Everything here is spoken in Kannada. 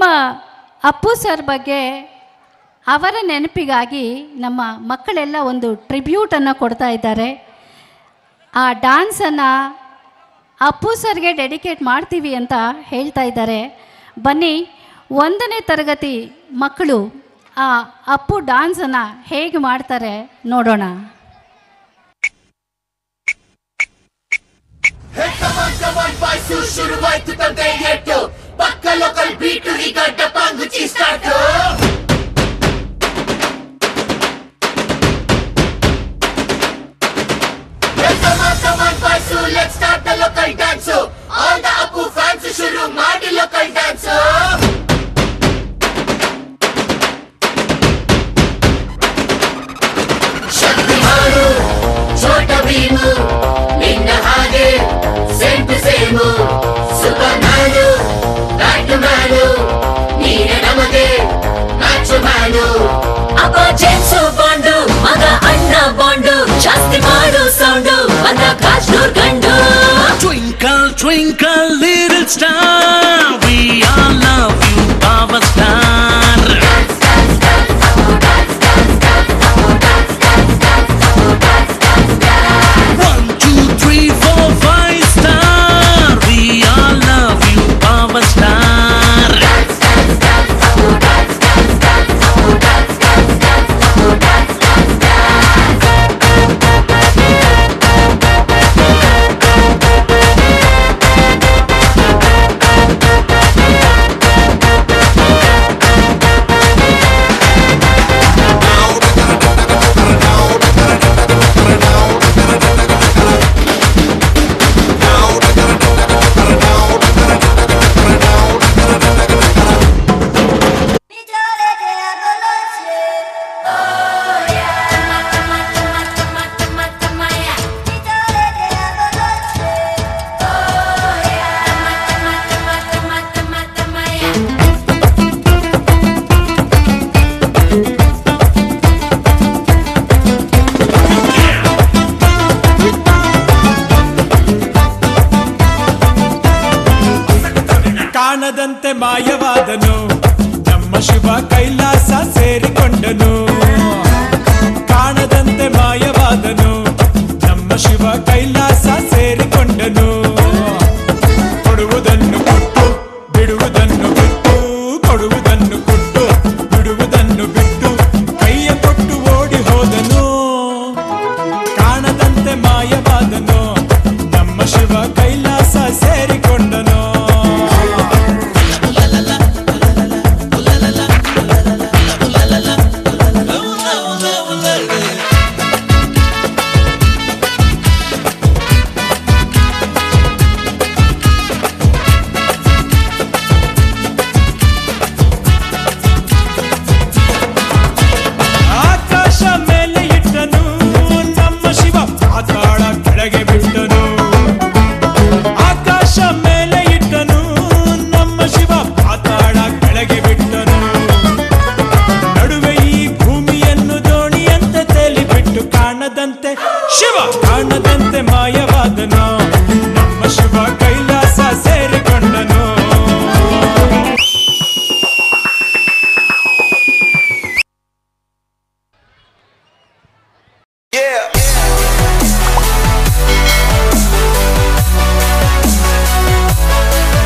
ನಮ್ಮ ಅಪ್ಪು ಸರ್ ಬಗ್ಗೆ ಅವರ ನೆನಪಿಗಾಗಿ ನಮ್ಮ ಮಕ್ಕಳೆಲ್ಲ ಒಂದು ಟ್ರಿಬ್ಯೂಟನ್ನು ಕೊಡ್ತಾ ಇದ್ದಾರೆ. ಆ ಡ್ಯಾನ್ಸನ್ನು ಅಪ್ಪು ಸರ್ಗೆ ಡೆಡಿಕೇಟ್ ಮಾಡ್ತೀವಿ ಅಂತ ಹೇಳ್ತಾ ಇದ್ದಾರೆ. ಬನ್ನಿ, 1ನೇ ತರಗತಿ ಮಕ್ಕಳು ಆ ಅಪ್ಪು ಡ್ಯಾನ್ಸನ್ನು ಹೇಗೆ ಮಾಡ್ತಾರೆ ನೋಡೋಣ. ಶುರುವಾಯ್ತು ತಂದೆ ಎಟ್ಟು ಪಕ್ಕ ಲೋಕಲ್ ಬೀಟು ಈಗ ಡಪಾಂಗುಚಿ start. Let's start the local dance. All the Appu fans shuru ಮಾಡಿ local dance. ಶಕ್ತಿಮಾನು ಛೋಟ ಭೀಮು ನಿನ್ನ ಹಾಗೆ same to same. Superman Batman ನೀನೆ ನಮಗೆ ಮ್ಯಾಚ್ ಮ್ಯಾನು. ಅಪ್ಪ ಜೇಮ್ಸು ಬಾಂಡು ಮಗ ಅಣ್ಣ ಬಾಂಡು ಜಾಸ್ತಿ ಮಾಡು ಸೌಂಡು ಬಂದ ಕಾಶ್ನೂರ್ ಗಂಡು. Twinkle twinkle little star, we all love you our star. Dance dance dance Appu dance dance dance Appu dance dance dance Appu dance dance dance. 1 2 3 4 5 star, we all love you our star. Dance dance dance Appu dance dance dance Appu dance dance dance Appu dance dance dance. ಕಾಣದಂತೆ ಮಾಯವಾದನು ನಮ್ಮ ಶಿವ ಕೈಲಾಸ ಸೇರಿಕೊಂಡನು. ಕಾಣದಂತೆ ಮಾಯವಾದನು ನಮ್ಮ ಶಿವ ಕೈಲಾಸ ಸೇರಿಕೊಂಡನು.